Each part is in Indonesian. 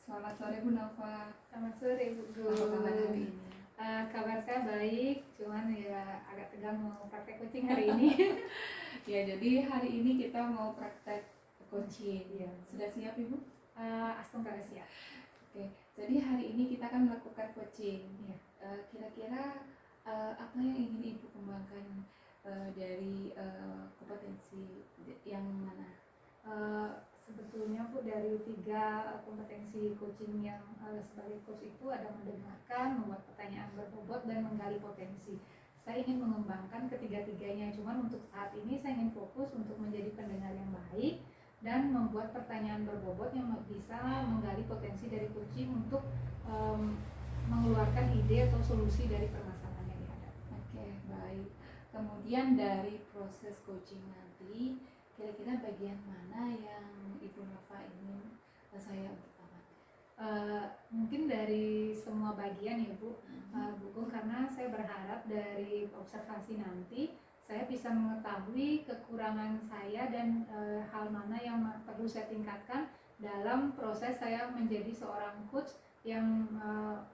Selamat sore Bu Nova. Selamat sore Bu Apa kabar hari ini? Kabar saya baik, cuman ya agak tegang mau praktek coaching hari ini. Ya, jadi hari ini kita mau praktek coaching. Iya. Sudah siap Ibu? Astungkara siap. Oke, jadi hari ini kita akan melakukan coaching. Iya. Kira-kira apa yang ingin Ibu kembangkan dari kompetensi yang mana? Sebetulnya Bu, dari 3 kompetensi coaching yang sebagai coach itu ada mendengarkan, membuat pertanyaan berbobot, dan menggali potensi. Saya ingin mengembangkan ketiga-tiganya, cuman untuk saat ini saya ingin fokus untuk menjadi pendengar yang baik dan membuat pertanyaan berbobot yang bisa menggali potensi dari coaching untuk mengeluarkan ide atau solusi dari permasalahan yang dihadapi. Oke, baik. Kemudian dari proses coaching nanti, kira-kira bagian mana yang Ibu Nova ingin saya untuk amati? Mungkin dari semua bagian ya Bu, Bu, karena saya berharap dari observasi nanti saya bisa mengetahui kekurangan saya dan hal mana yang perlu saya tingkatkan dalam proses saya menjadi seorang coach yang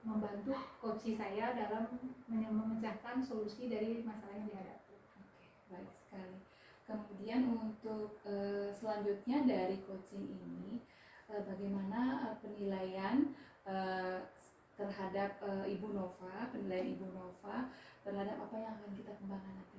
membantu coachi saya dalam memecahkan solusi dari masalah yang dihadapi. Oke, baik sekali. Kemudian untuk selanjutnya dari coaching ini, bagaimana penilaian terhadap Ibu Nova, penilaian Ibu Nova terhadap apa yang akan kita kembangkan nanti?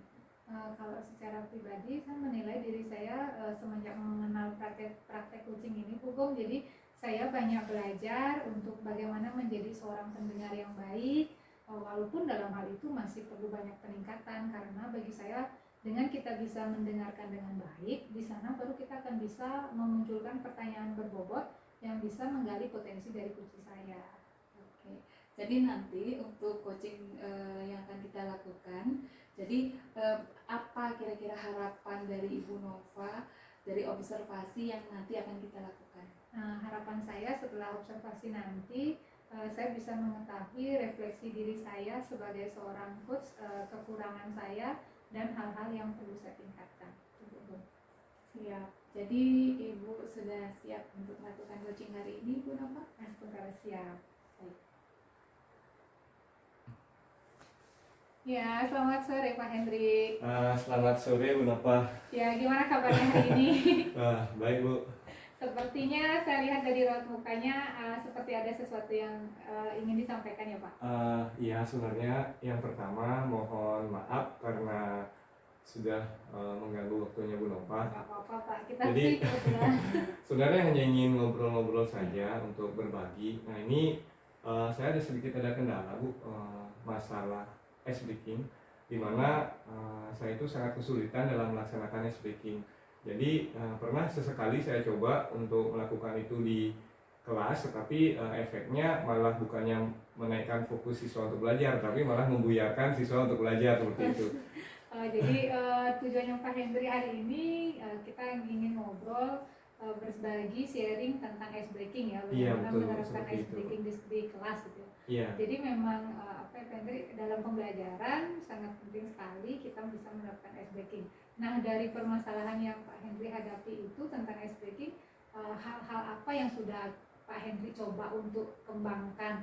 Kalau secara pribadi saya menilai diri saya semenjak mengenal praktek coaching ini Bu, jadi saya banyak belajar untuk bagaimana menjadi seorang pendengar yang baik, walaupun dalam hal itu masih perlu banyak peningkatan, karena bagi saya dengan kita bisa mendengarkan dengan baik, di sana baru kita akan bisa memunculkan pertanyaan berbobot yang bisa menggali potensi dari coaching saya. Oke, jadi nanti untuk coaching yang akan kita lakukan, jadi apa kira-kira harapan dari Ibu Nova dari observasi yang nanti akan kita lakukan? Nah, harapan saya setelah observasi nanti saya bisa mengetahui refleksi diri saya sebagai seorang coach, kekurangan saya, dan hal-hal yang perlu saya tingkatkan. Siap. Jadi Ibu sudah siap untuk melakukan coaching hari ini, Bu Nova? Astungkara siap. Baik. Ya, selamat sore Pak Hendrik. Selamat sore Bu Nova. Ya, gimana kabarnya hari ini? Baik Bu. Sepertinya saya lihat dari raut mukanya seperti ada sesuatu yang ingin disampaikan ya Pak. Iya, sebenarnya yang pertama mohon maaf karena sudah mengganggu waktunya Bu Nova. Gak apa-apa Pak, kita Jadi, sih kebetulan. Sebenarnya hanya ingin ngobrol-ngobrol saja untuk berbagi. Nah ini saya ada sedikit kendala Bu, masalah ice breaking, dimana saya itu sangat kesulitan dalam melaksanakan ice breaking. Jadi pernah sesekali saya coba untuk melakukan itu di kelas, tetapi efeknya malah bukannya menaikkan fokus siswa untuk belajar, tapi malah membuyarkan siswa untuk belajar seperti itu. Jadi tujuannya Pak Hendri hari ini kita ingin ngobrol, berbagi, sharing tentang ice breaking ya, bagaimana menerapkan ice breaking di kelas gitu. Iya. Jadi memang Pak Hendri dalam pembelajaran sangat penting sekali kita bisa menerapkan ice breaking. Nah, dari permasalahan yang Pak Hendri hadapi itu tentang ice breaking, hal-hal apa yang sudah Pak Hendri coba untuk kembangkan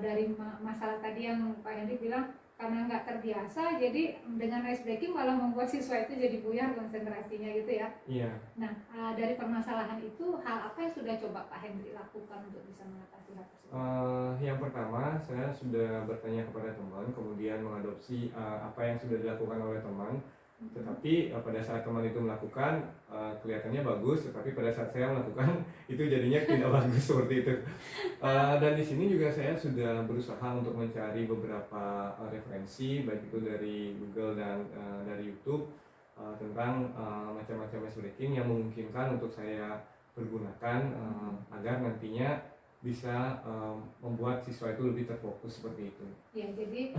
dari masalah tadi yang Pak Hendri bilang karena nggak terbiasa, jadi dengan ice breaking malah membuat siswa itu jadi buyar konsentrasinya gitu ya. Iya. Nah, dari permasalahan itu hal apa yang sudah coba Pak Hendri lakukan untuk bisa mengatasi hal tersebut? Yang pertama saya sudah bertanya kepada teman, kemudian mengadopsi apa yang sudah dilakukan oleh teman. Tetapi pada saat teman itu melakukan kelihatannya bagus, tetapi pada saat saya melakukan itu jadinya tidak bagus seperti itu. Dan di sini juga saya sudah berusaha untuk mencari beberapa referensi, baik itu dari Google dan dari YouTube tentang macam-macam ice breaking yang memungkinkan untuk saya pergunakan agar nantinya bisa membuat siswa itu lebih terfokus seperti itu. Ya, jadi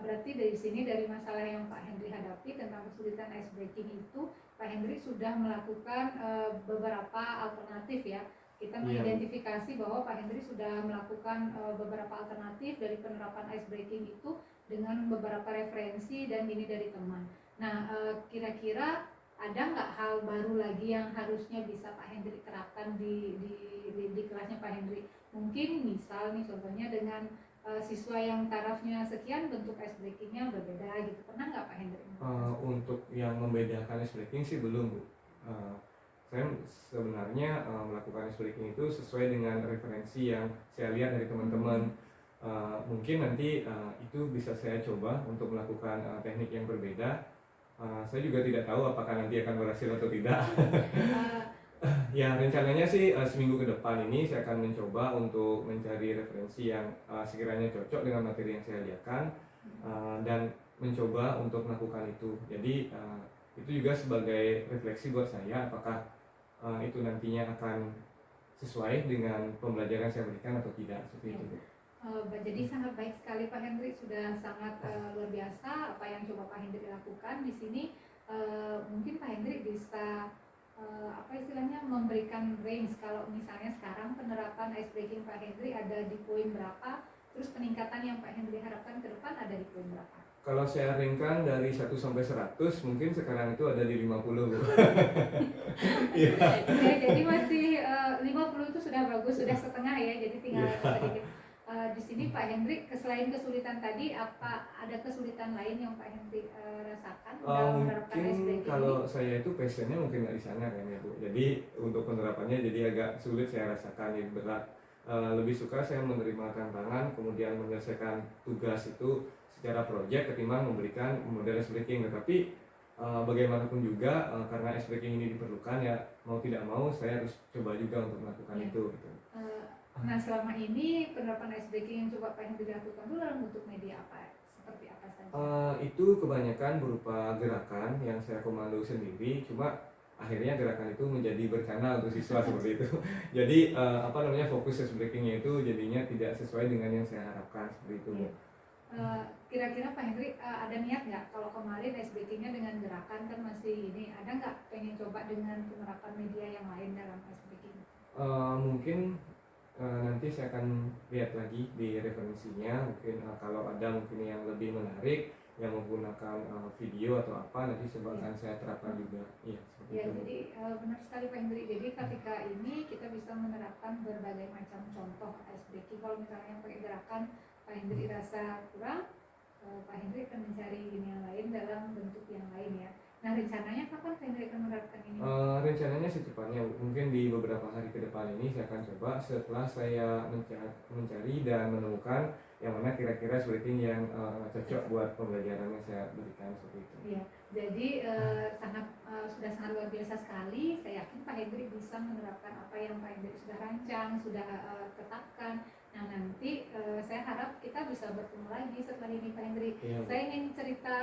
berarti dari sini dari masalah yang Pak Hendri hadapi tentang kesulitan ice breaking itu, Pak Hendri sudah melakukan beberapa alternatif ya. Kita mengidentifikasi bahwa Pak Hendri sudah melakukan beberapa alternatif dari penerapan ice breaking itu dengan beberapa referensi dan ini dari teman. Nah, kira-kira ada nggak hal baru lagi yang harusnya bisa Pak Hendri terapkan di kelasnya Pak Hendri? Mungkin misal nih contohnya dengan siswa yang tarafnya sekian, bentuk ice breakingnya berbeda gitu. Pernah nggak Pak Hendrik? Untuk yang membedakan ice breaking sih belum, Bu. Saya sebenarnya melakukan ice breaking itu sesuai dengan referensi yang saya lihat dari teman-teman. Mungkin nanti itu bisa saya coba untuk melakukan teknik yang berbeda. Saya juga tidak tahu apakah nanti akan berhasil atau tidak. Ya, rencananya sih seminggu ke depan ini saya akan mencoba untuk mencari referensi yang sekiranya cocok dengan materi yang saya ajarkan, dan mencoba untuk melakukan itu. Jadi itu juga sebagai refleksi buat saya apakah itu nantinya akan sesuai dengan pembelajaran yang saya berikan atau tidak, seperti itu. Jadi sangat baik sekali Pak Hendrik, sudah sangat luar biasa apa yang coba Pak Hendrik lakukan di sini. Mungkin Pak Hendrik bisa apa istilahnya memberikan range, kalau misalnya sekarang penerapan ice breaking Pak Hendrik ada di poin berapa, terus peningkatan yang Pak Hendrik harapkan ke depan ada di poin berapa? Kalau saya ringkan dari 1 sampai 100, mungkin sekarang itu ada di 50. Iya. Ya, jadi masih 50 itu sudah bagus, sudah setengah ya, jadi tinggal sedikit. Di sini Pak Hendrik, selain kesulitan tadi, apa ada kesulitan lain yang Pak Hendrik rasakan dalam menerapkan ice Mungkin breaking kalau ini? saya itu passionnya mungkin nggak di sana kan ya, Bu. Jadi untuk penerapannya jadi agak sulit saya rasakan, ini berat. Lebih suka saya menerima tantangan, kemudian menyelesaikan tugas itu secara proyek ketimbang memberikan model ice breaking. Tetapi bagaimanapun juga karena ice breaking ini diperlukan, ya mau tidak mau saya harus coba juga untuk melakukan Ya. itu gitu. Nah, selama ini penerapan ice breaking yang coba Pak Hendrik lakukan itu dalam bentuk media apa? Seperti apa saja? Itu kebanyakan berupa gerakan yang saya komando sendiri, cuma akhirnya gerakan itu menjadi bercanda untuk siswa seperti itu. Jadi fokus ice breakingnya itu jadinya tidak sesuai dengan yang saya harapkan, seperti itu. Ya. Kira-kira Pak Hendrik ada niat nggak, kalau kemarin ice breakingnya dengan gerakan kan masih ini, ada nggak pengen coba dengan penerapan media yang lain dalam ice breaking? Mungkin nanti saya akan lihat lagi di referensinya, mungkin kalau ada mungkin yang lebih menarik yang menggunakan video atau apa, nanti coba akan saya terapkan juga. Iya, seperti Ya, itu. jadi benar sekali Pak Hendrik. Jadi ketika ini kita bisa menerapkan berbagai macam contoh ice breaking. Kalau misalnya pakai gerakan Pak Hendrik rasa kurang, Pak Hendrik akan mencari ini yang lain dalam bentuk yang lain ya. Nah, rencananya kapan Pak Hendrik akan menerapkan ini? Rencananya secepatnya, mungkin di beberapa hari ke depan ini saya akan coba setelah saya mencari dan menemukan yang mana kira-kira breaking yang cocok buat pembelajaran yang saya berikan, seperti itu. Iya, jadi sudah sangat luar biasa sekali. Saya yakin Pak Hendrik bisa menerapkan apa yang Pak Hendrik sudah rancang, sudah tetapkan. Nah, nanti saya harap kita bisa bertemu lagi setelah ini Pak Hendrik. Iya, Bu. Saya ingin cerita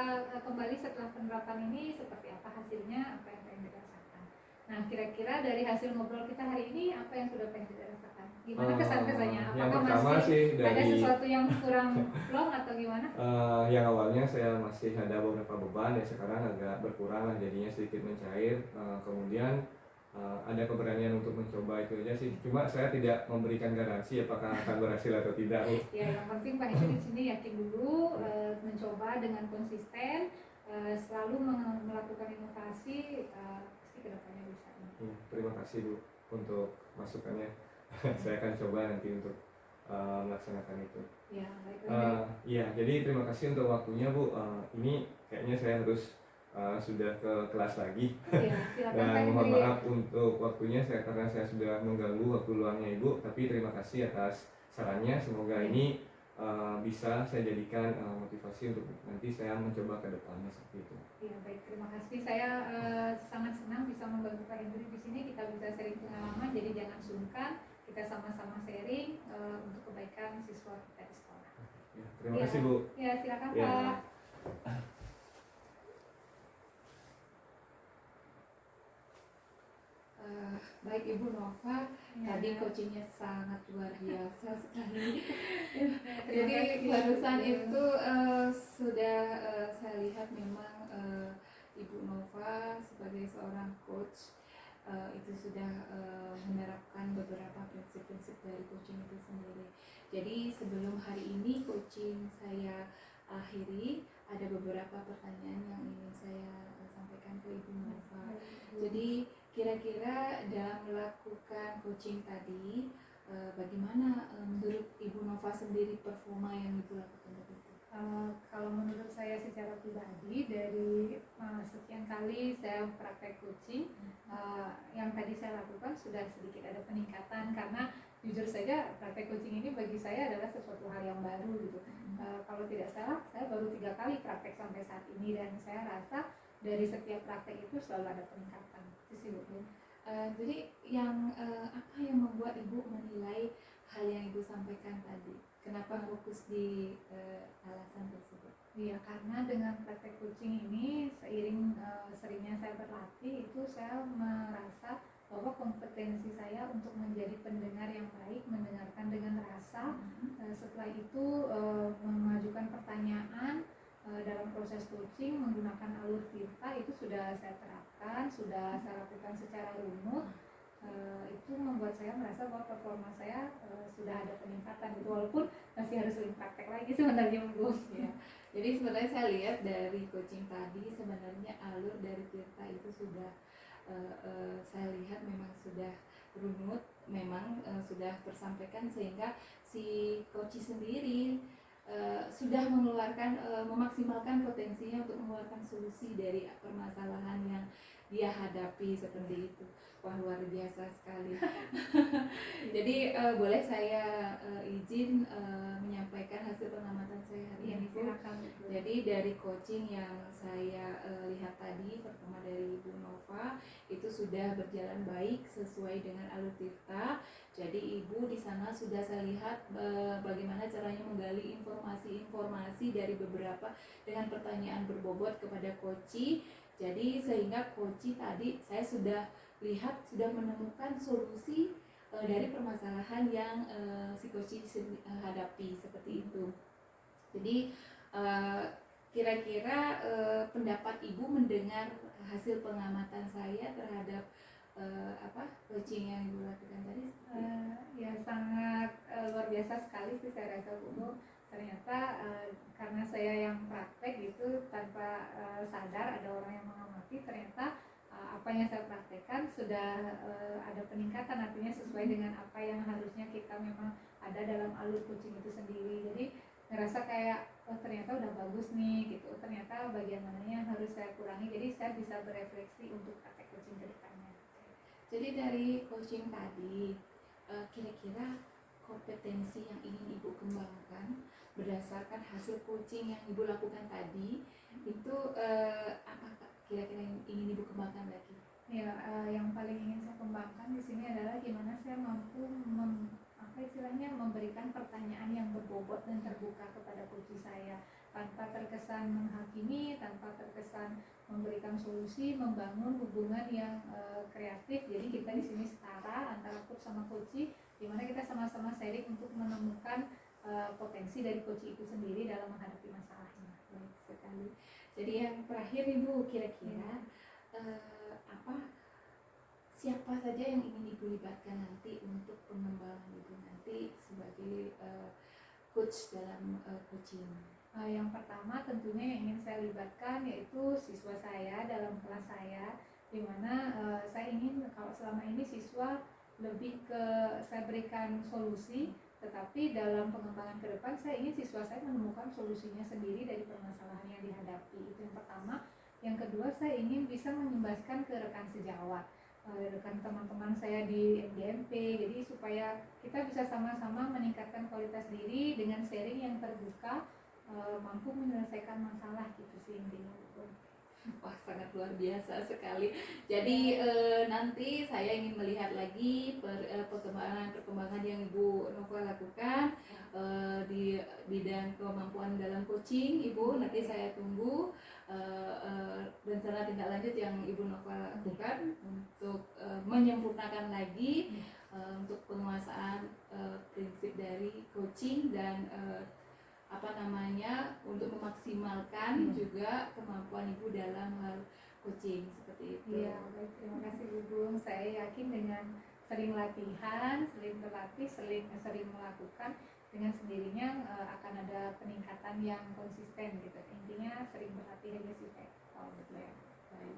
kembali setelah penerapan ini seperti apa hasilnya, apa yang Pak Hendrik rasakan. Nah, kira-kira dari hasil ngobrol kita hari ini, apa yang sudah Pak Hendrik rasakan? Gimana kesan-kesannya? Yang Apakah pertama masih sih ada dari sesuatu yang kurang plong atau gimana? yang awalnya saya masih ada beberapa beban, ya sekarang agak berkurang lah, jadinya sedikit mencair. Kemudian ada keberanian untuk mencoba, itu aja sih. Cuma saya tidak memberikan garansi apakah akan berhasil atau tidak. Ya, yang penting Pak Hendrik di sini yakin dulu, mencoba dengan konsisten, selalu melakukan inovasi, pasti kedepannya bisa. Ya, terima kasih Bu untuk masukannya. Saya akan coba nanti untuk melaksanakan itu. Ya, baik. Iya, jadi terima kasih untuk waktunya Bu. Ini kayaknya saya harus sudah ke kelas lagi. Ya, silakan Pak Dan mohon Hendrik. maaf untuk waktunya karena saya sudah mengganggu waktu luangnya Ibu. Tapi terima kasih atas sarannya. Semoga ini bisa saya jadikan motivasi untuk nanti saya mencoba ke depannya, seperti itu. Ya, baik, terima kasih. Saya sangat senang bisa membantu Pak Hendrik di sini. Kita bisa sharing pengalaman, jadi jangan sungkan. Kita sama-sama sharing untuk kebaikan siswa kita di sekolah. Ya, terima kasih Bu. Ya, silakan Ya. Pak. Baik Ibu Nova, Ya. tadi coachingnya sangat luar biasa sekali. Terima Jadi kasih. barusan itu sudah saya lihat memang Ibu Nova sebagai seorang coach itu sudah menerapkan beberapa prinsip-prinsip dari coaching itu sendiri. Jadi sebelum hari ini coaching saya akhiri, ada beberapa pertanyaan yang ingin saya sampaikan ke Ibu Nova. Jadi kira-kira dalam melakukan coaching tadi, Bagaimana menurut Ibu Nova sendiri performa yang Ibu lakukan tadi itu? Kalau menurut saya secara pribadi dari sekian kali saya praktek coaching, yang tadi saya lakukan sudah sedikit ada peningkatan karena jujur saja praktek coaching ini bagi saya adalah sesuatu hal yang baru gitu. Kalau tidak salah saya baru 3 kali praktek sampai saat ini dan saya rasa dari setiap praktek itu selalu ada peningkatan. Itu sih Bu. Jadi apa yang membuat Ibu menilai hal yang Ibu sampaikan tadi? Kenapa fokus di alasan tersebut? Iya, karena dengan praktek coaching ini seiring seringnya saya berlatih itu saya merasa bahwa kompetensi saya untuk menjadi pendengar yang baik, mendengarkan dengan rasa, setelah itu mengajukan pertanyaan dalam proses coaching menggunakan alur tirta itu sudah saya terapkan, sudah saya lakukan secara runut. Itu membuat saya merasa bahwa performa saya sudah ada peningkatan gitu, walaupun masih harus lebih praktek lagi sebenarnya Bu. Ya. Jadi sebenarnya saya lihat dari coaching tadi sebenarnya alur dari Tirta itu sudah saya lihat memang sudah runut, memang sudah tersampaikan sehingga si coach sendiri sudah mengeluarkan memaksimalkan potensinya untuk mengeluarkan solusi dari permasalahan yang dia hadapi seperti itu. Wah, luar biasa sekali. Jadi boleh saya izin menyampaikan hasil pengamatan saya hari ini, Bu. Jadi dari coaching yang saya lihat tadi pertama dari Ibu Nova itu sudah berjalan baik sesuai dengan alur Tirta. Jadi Ibu di sana sudah saya lihat bagaimana caranya menggali informasi-informasi dari beberapa dengan pertanyaan berbobot kepada coach. Jadi sehingga coach tadi saya sudah lihat sudah menemukan solusi dari permasalahan yang si coach hadapi seperti itu. Jadi kira-kira pendapat Ibu mendengar hasil pengamatan saya terhadap coaching yang Ibu lakukan tadi? Ya sangat luar biasa sekali sih saya rasa Bu. Ternyata karena saya yang praktek gitu tanpa sadar ada orang yang mengamati, ternyata apa yang saya praktekkan sudah ada peningkatan, artinya sesuai dengan apa yang harusnya kita memang ada dalam alur coaching itu sendiri. Jadi ngerasa kayak ternyata udah bagus nih gitu, ternyata bagian mananya harus saya kurangi, jadi saya bisa berefleksi untuk praktek coaching ke depannya. Jadi dari coaching tadi kira-kira kompetensi yang ingin Ibu kembangkan berdasarkan hasil coaching yang Ibu lakukan tadi itu apa kira-kira yang ingin Ibu kembangkan lagi? Ya, yang paling ingin saya kembangkan di sini adalah gimana saya mampu memberikan pertanyaan yang berbobot dan terbuka kepada coach saya tanpa terkesan menghakimi, tanpa terkesan memberikan solusi, membangun hubungan yang kreatif. Jadi kita di sini setara antara coach sama coach, di mana kita sama-sama sharing untuk menemukan potensi dari coach itu sendiri dalam menghadapi masalahnya. Baik sekali. Jadi yang terakhir Ibu, kira-kira siapa saja yang ingin Ibu libatkan nanti untuk pengembangan Ibu nanti sebagai coach dalam coaching? Yang pertama tentunya yang ingin saya libatkan yaitu siswa saya dalam kelas saya, di mana saya ingin kalau selama ini siswa lebih ke saya berikan solusi, tetapi dalam pengembangan ke depan saya ingin siswa saya menemukan solusinya sendiri dari permasalahan yang dihadapi. Itu yang pertama. Yang kedua, saya ingin bisa menyumbaskan ke rekan sejawat, rekan teman-teman saya di MDMP, jadi supaya kita bisa sama-sama meningkatkan kualitas diri dengan sharing yang terbuka, mampu menyelesaikan masalah gitu sih intinya. Wah, sangat luar biasa sekali. Jadi nanti saya ingin melihat lagi perkembangan yang Ibu Nova lakukan di bidang kemampuan dalam coaching Ibu. Nanti saya tunggu rencana tindak lanjut yang Ibu Nova lakukan untuk menyempurnakan lagi untuk penguasaan prinsip dari coaching dan untuk memaksimalkan juga kemampuan Ibu dalam hal coaching seperti itu. Iya, baik, terima kasih Ibu. Saya yakin dengan sering latihan, sering berlatih, sering melakukan, dengan sendirinya akan ada peningkatan yang konsisten gitu. Intinya sering berlatih aja sih Pak. Oh, betul ya. Baik.